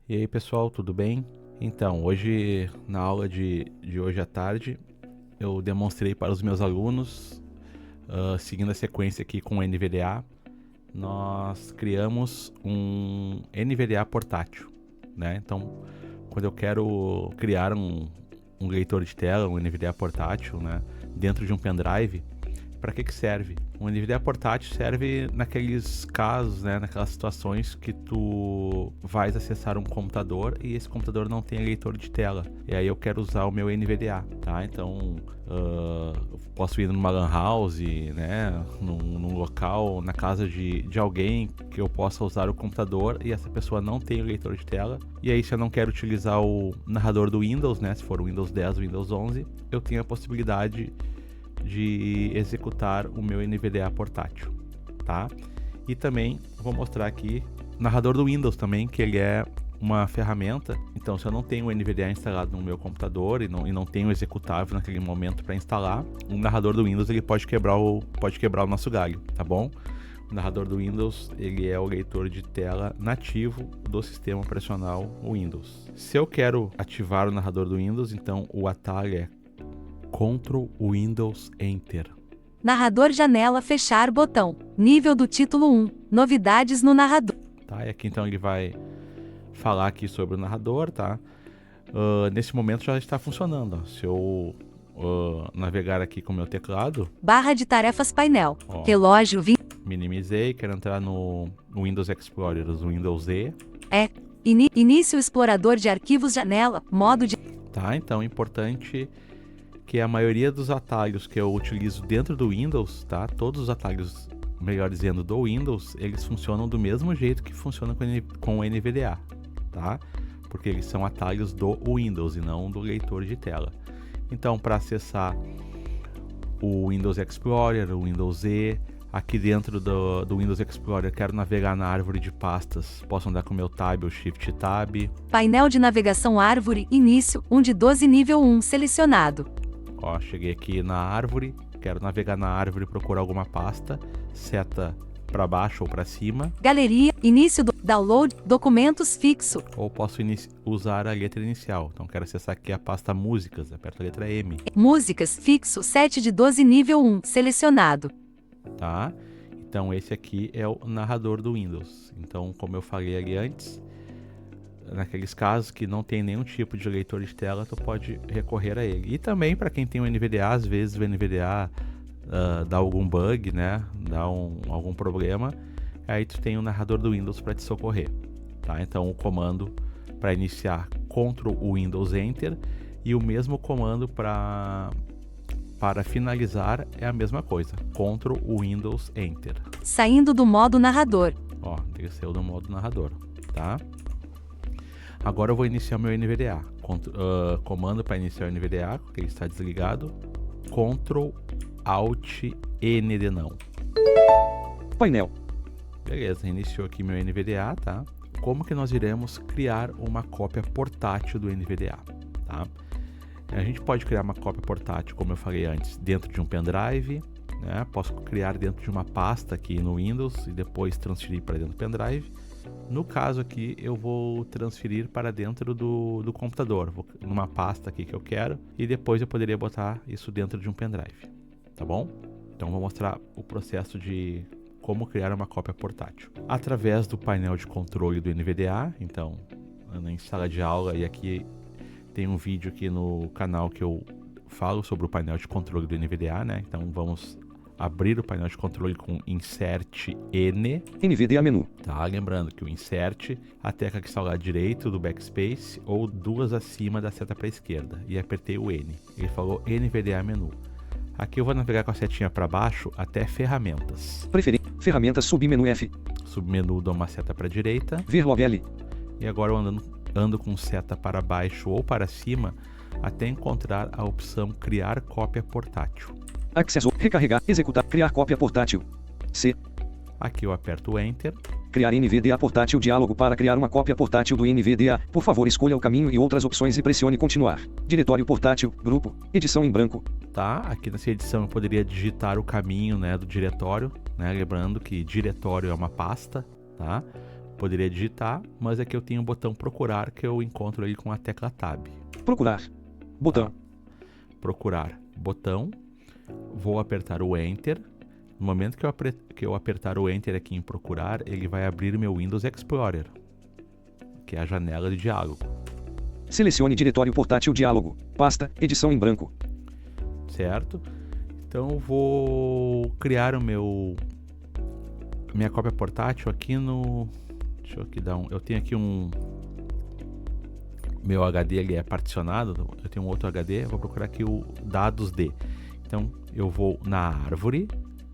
E aí pessoal, tudo bem? Então, hoje na aula de hoje à tarde eu demonstrei para os meus alunos, seguindo a sequência aqui com o NVDA, nós criamos um NVDA portátil, né? Então, quando eu quero criar um leitor de tela, um NVDA portátil, né, dentro de um pendrive, para que serve? Um NVDA portátil serve naqueles casos, né, naquelas situações que tu vais acessar um computador e esse computador não tem leitor de tela. E aí eu quero usar o meu NVDA, tá? Então, posso ir numa LAN house, né, num local, na casa de alguém que eu possa usar o computador e essa pessoa não tem o leitor de tela. E aí, se eu não quero utilizar o narrador do Windows, né, se for o Windows 10 ou Windows 11, eu tenho a possibilidade de executar o meu NVDA portátil, tá? E também vou mostrar aqui o narrador do Windows também, que ele é uma ferramenta. Então, se eu não tenho o NVDA instalado no meu computador e não tenho o executável naquele momento para instalar, o narrador do Windows ele pode quebrar o nosso galho, tá bom? O narrador do Windows ele é o leitor de tela nativo do sistema operacional Windows. Se eu quero ativar o narrador do Windows, então o atalho é Ctrl Windows Enter. Narrador janela fechar botão. Nível do título 1. Novidades no narrador. Tá, e aqui então ele vai falar aqui sobre o narrador, tá? Nesse momento já está funcionando. Ó. Se eu navegar aqui com o meu teclado. Barra de tarefas painel. Ó, relógio 20. Minimizei, quero entrar no Windows Explorer, o Windows Z. Início explorador de arquivos janela. Modo de... Tá, então é importante que a maioria dos atalhos que eu utilizo dentro do Windows, tá? Todos os atalhos, melhor dizendo, do Windows, eles funcionam do mesmo jeito que funciona com o NVDA, tá? Porque eles são atalhos do Windows e não do leitor de tela. Então, para acessar o Windows Explorer, o Windows Z, aqui dentro do Windows Explorer, quero navegar na árvore de pastas, posso andar com o meu Tab ou Shift Tab. Painel de navegação árvore, início, 1 de 12 nível 1, selecionado. Ó, cheguei aqui na árvore, quero navegar na árvore e procurar alguma pasta, seta para baixo ou para cima. Galeria, início do download, documentos fixo. Ou posso usar a letra inicial, então quero acessar aqui a pasta músicas, aperto a letra M. Músicas, fixo, 7 de 12 nível 1, selecionado. Tá? Então esse aqui é o narrador do Windows. Então, como eu falei ali antes, naqueles casos que não tem nenhum tipo de leitor de tela, tu pode recorrer a ele. E também para quem tem o NVDA, às vezes o NVDA dá algum bug, né? Dá algum problema, aí tu tem o narrador do Windows para te socorrer, tá? Então o comando para iniciar, Ctrl Windows Enter, e o mesmo comando para finalizar é a mesma coisa, Ctrl Windows Enter. Saindo do modo narrador. Ó, desceu do modo narrador, tá? Agora eu vou iniciar meu NVDA. Comando para iniciar o NVDA, porque ele está desligado. Ctrl Alt N de não. Painel. Beleza, iniciou aqui meu NVDA, tá? Como que nós iremos criar uma cópia portátil do NVDA, tá? A gente pode criar uma cópia portátil, como eu falei antes, dentro de um pendrive, né? Posso criar dentro de uma pasta aqui no Windows e depois transferir para dentro do pendrive. No caso aqui, eu vou transferir para dentro do computador, vou numa pasta aqui que eu quero, e depois eu poderia botar isso dentro de um pendrive, tá bom? Então vou mostrar o processo de como criar uma cópia portátil. Através do painel de controle do NVDA, então, em sala de aula, e aqui tem um vídeo aqui no canal que eu falo sobre o painel de controle do NVDA, né? Então vamos abrir o painel de controle com Insert N. NVDA menu. Tá, lembrando que o Insert, a tecla que está ao lado direito do backspace ou duas acima da seta para a esquerda. E apertei o N. Ele falou NVDA menu. Aqui eu vou navegar com a setinha para baixo até ferramentas. Preferir. Ferramentas submenu F. Submenu dou uma seta para a direita. Ver log L. E agora eu ando com seta para baixo ou para cima até encontrar a opção Criar cópia portátil. Acesso, recarregar, executar, criar cópia portátil. C. Aqui eu aperto o Enter. Criar NVDA portátil, diálogo para criar uma cópia portátil do NVDA. Por favor, escolha o caminho e outras opções e pressione continuar. Diretório portátil, grupo, edição em branco. Tá, aqui nessa edição eu poderia digitar o caminho, né, do diretório, né, lembrando que diretório é uma pasta, tá? Poderia digitar, mas aqui eu tenho o botão procurar que eu encontro ali com a tecla Tab. Procurar. Botão. Procurar, botão. Vou apertar o Enter. No momento que eu apertar o Enter aqui em procurar, ele vai abrir meu Windows Explorer, que é a janela de diálogo. Selecione diretório portátil diálogo. Pasta, edição em branco. Certo? Então eu vou criar minha cópia portátil aqui no... Deixa eu aqui dar eu tenho aqui meu HD ele é particionado, eu tenho um outro HD, eu vou procurar aqui o dados D. Então eu vou na árvore,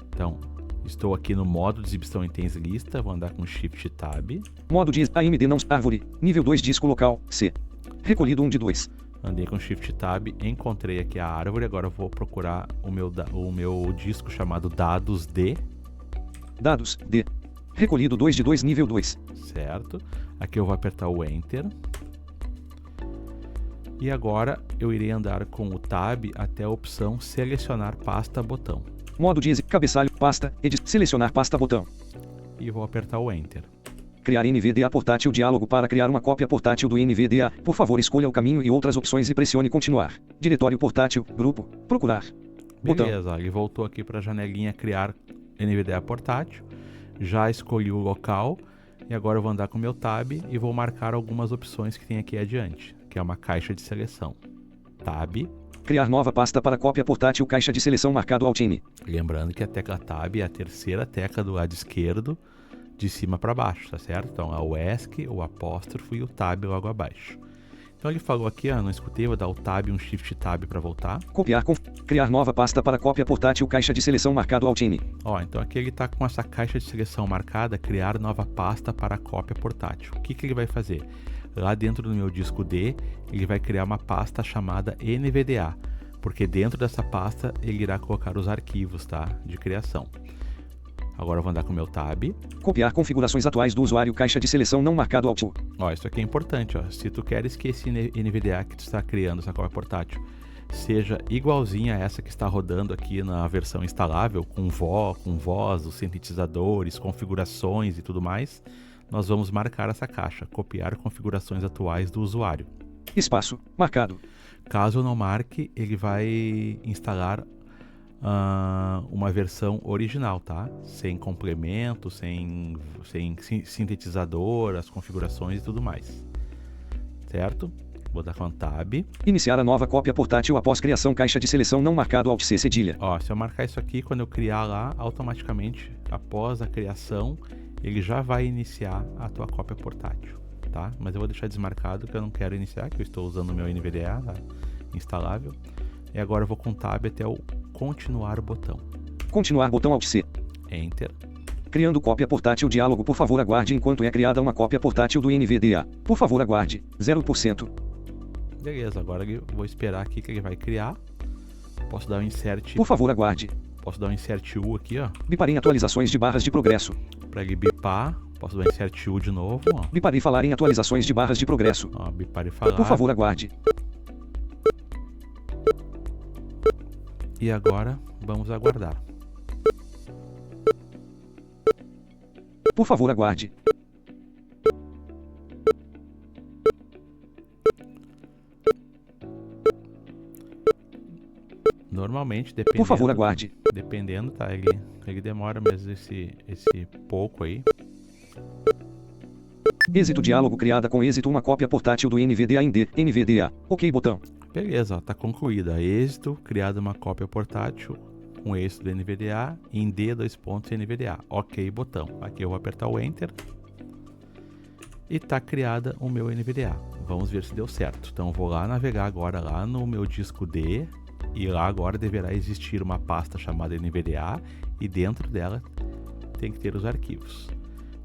então estou aqui no modo de exibição itens lista, vou andar com Shift Tab. Modo de AMD não árvore, nível 2 disco local, C. Recolhido 1 de 2. Andei com Shift Tab, encontrei aqui a árvore, agora eu vou procurar o meu disco chamado dados D. Dados, D. Recolhido 2 de 2, nível 2. Certo. Aqui eu vou apertar o Enter. E agora eu irei andar com o Tab até a opção Selecionar pasta botão. Modo de cabeçalho, pasta, selecionar pasta botão. E vou apertar o Enter. Criar NVDA portátil diálogo para criar uma cópia portátil do NVDA. Por favor, escolha o caminho e outras opções e pressione continuar. Diretório portátil, grupo, procurar. Botão. Beleza, ele voltou aqui para a janelinha criar NVDA portátil. Já escolhi o local e agora eu vou andar com o meu Tab e vou marcar algumas opções que tem aqui adiante, que é uma caixa de seleção. Tab. Criar nova pasta para cópia portátil, caixa de seleção marcado Alt N. Lembrando que a tecla Tab é a terceira tecla do lado esquerdo, de cima para baixo, tá certo? Então é o ESC, o apóstrofo e o Tab logo abaixo. Então ele falou aqui, ó, não escutei, vou dar o Tab e um Shift Tab para voltar. Copiar, criar nova pasta para cópia portátil, caixa de seleção marcado Alt N. Ó, então aqui ele está com essa caixa de seleção marcada, criar nova pasta para cópia portátil. O que ele vai fazer? Lá dentro do meu disco D, ele vai criar uma pasta chamada NVDA, porque dentro dessa pasta ele irá colocar os arquivos, tá, de criação. Agora eu vou andar com o meu Tab. Copiar configurações atuais do usuário, caixa de seleção não marcado Alt U. Ó, isso aqui é importante, ó. Se tu queres que esse NVDA que tu está criando, essa cópia portátil, seja igualzinha a essa que está rodando aqui na versão instalável, com voz, os sintetizadores, configurações e tudo mais, nós vamos marcar essa caixa, copiar configurações atuais do usuário. Espaço, marcado. Caso eu não marque, ele vai instalar uma versão original, tá? Sem complemento, sem sintetizador, as configurações e tudo mais. Certo? Vou dar com Tab. Iniciar a nova cópia portátil após criação, caixa de seleção não marcado Alt C cedilha. Ó, se eu marcar isso aqui, quando eu criar lá, automaticamente, após a criação, ele já vai iniciar a tua cópia portátil, tá? Mas eu vou deixar desmarcado que eu não quero iniciar, que eu estou usando o meu NVDA, tá? Instalável. E agora eu vou com Tab até o continuar botão. Continuar botão Alt C. Enter. Criando cópia portátil diálogo, por favor aguarde enquanto é criada uma cópia portátil do NVDA. Por favor aguarde. 0%. Beleza, agora eu vou esperar aqui que ele vai criar. Posso dar um insert. Por favor aguarde. Posso dar um insert U aqui, ó. Bipar em atualizações de barras de progresso. Para ele bipar, posso dar um insert U de novo, ó. Bipar e falar em atualizações de barras de progresso. Ó, bipar e falar. Por favor aguarde. E agora, vamos aguardar. Por favor, aguarde. Normalmente, dependendo... Por favor, aguarde. Dependendo, tá? Ele demora mesmo esse pouco aí. Êxito diálogo criada com êxito uma cópia portátil do NVDA em D. NVDA. OK botão. Beleza, ó, tá concluída. Êxito, criada uma cópia portátil com êxito do NVDA em D, NVDA. OK botão. Aqui eu vou apertar o Enter. E tá criada o meu NVDA. Vamos ver se deu certo. Então eu vou lá navegar agora lá no meu disco D. E lá agora deverá existir uma pasta chamada NVDA. E dentro dela tem que ter os arquivos.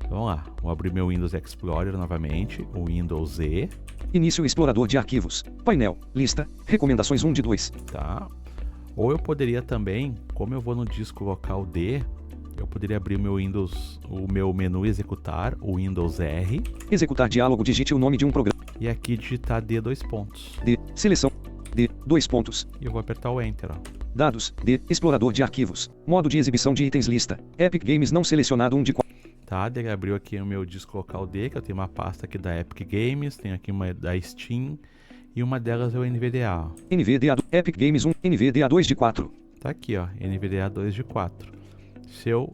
Vamos lá, vou abrir meu Windows Explorer novamente, o Windows Z. Início explorador de arquivos, painel, lista, recomendações 1 de 2. Tá. Ou eu poderia também, como eu vou no disco local D, eu poderia abrir o meu menu executar, o Windows R. Executar diálogo, digite o nome de um programa. E aqui digitar D, pontos. D, seleção, D, pontos. E eu vou apertar o Enter, ó. Dados, D, explorador de arquivos. Modo de exibição de itens lista. Epic Games não selecionado 1 de 4. Tá, ele abriu aqui o meu disco local D, que eu tenho uma pasta aqui da Epic Games, tenho aqui uma da Steam, e uma delas é o NVDA. Ó. NVDA Epic Games 1, NVDA 2 de 4. Tá aqui, ó, NVDA 2 de 4. Se eu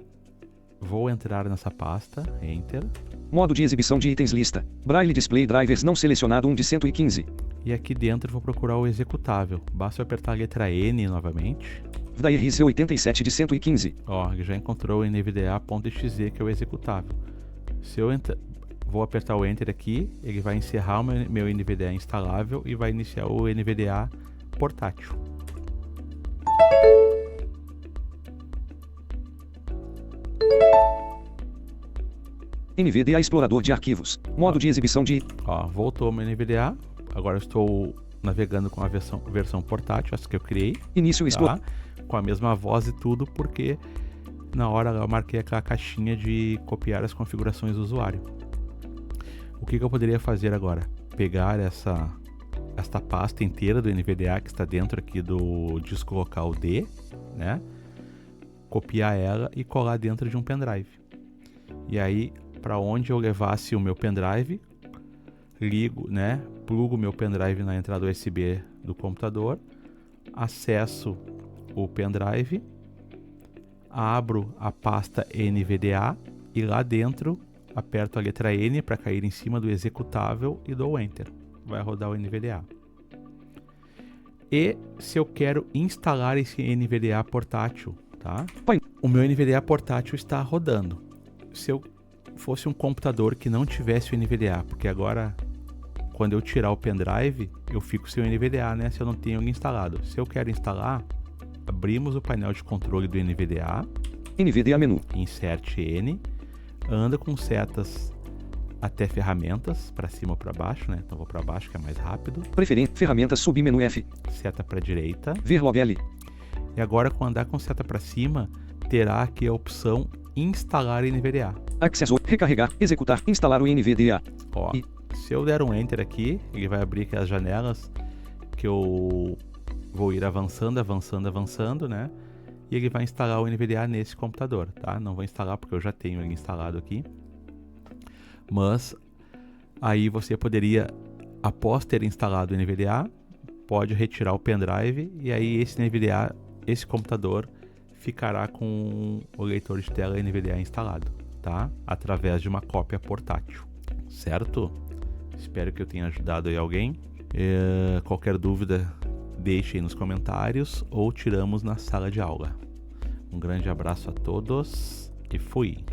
vou entrar nessa pasta, Enter. Modo de exibição de itens lista. Braille Display Drivers não selecionado 1 de 115. E aqui dentro eu vou procurar o executável. Basta eu apertar a letra N novamente. VDARC 87 de 115. Ó, ele já encontrou o NVDA.exe, que é o executável. Se eu vou apertar o Enter aqui, ele vai encerrar o meu NVDA instalável e vai iniciar o NVDA portátil. NVDA Explorador de Arquivos. Modo de exibição de... Ó, voltou o meu NVDA. Agora eu estou navegando com a versão portátil, essa que eu criei. Início tá? Com a mesma voz e tudo, porque na hora eu marquei aquela caixinha de copiar as configurações do usuário. O que eu poderia fazer agora? Pegar esta pasta inteira do NVDA que está dentro aqui do disco local D, né? Copiar ela e colar dentro de um pendrive. E aí, para onde eu levasse o meu pendrive, ligo, né? Plugo o meu pendrive na entrada USB do computador, acesso o pendrive, abro a pasta NVDA e lá dentro aperto a letra N para cair em cima do executável e dou Enter. Vai rodar o NVDA. E se eu quero instalar esse NVDA portátil, tá? O meu NVDA portátil está rodando. Se eu fosse um computador que não tivesse o NVDA, porque agora quando eu tirar o pendrive, eu fico sem o NVDA, né? Se eu não tenho ele instalado. Se eu quero instalar, abrimos o painel de controle do NVDA. NVDA menu. Insert N. Anda com setas até ferramentas, para cima ou para baixo, né? Então vou para baixo que é mais rápido. Preferência, ferramentas, submenu F. Seta para direita. Ver log L. E agora com andar com seta para cima, terá aqui a opção instalar NVDA. Acesso, recarregar, executar, instalar o NVDA. Ó, se eu der um Enter aqui, ele vai abrir aquelas janelas que eu vou ir avançando, né? E ele vai instalar o NVDA nesse computador, tá? Não vou instalar porque eu já tenho ele instalado aqui. Mas aí você poderia, após ter instalado o NVDA, pode retirar o pendrive e aí esse NVDA, esse computador ficará com o leitor de tela NVDA instalado, tá? Através de uma cópia portátil, certo? Espero que eu tenha ajudado aí alguém. Qualquer dúvida, deixe aí nos comentários ou tiramos na sala de aula. Um grande abraço a todos e fui!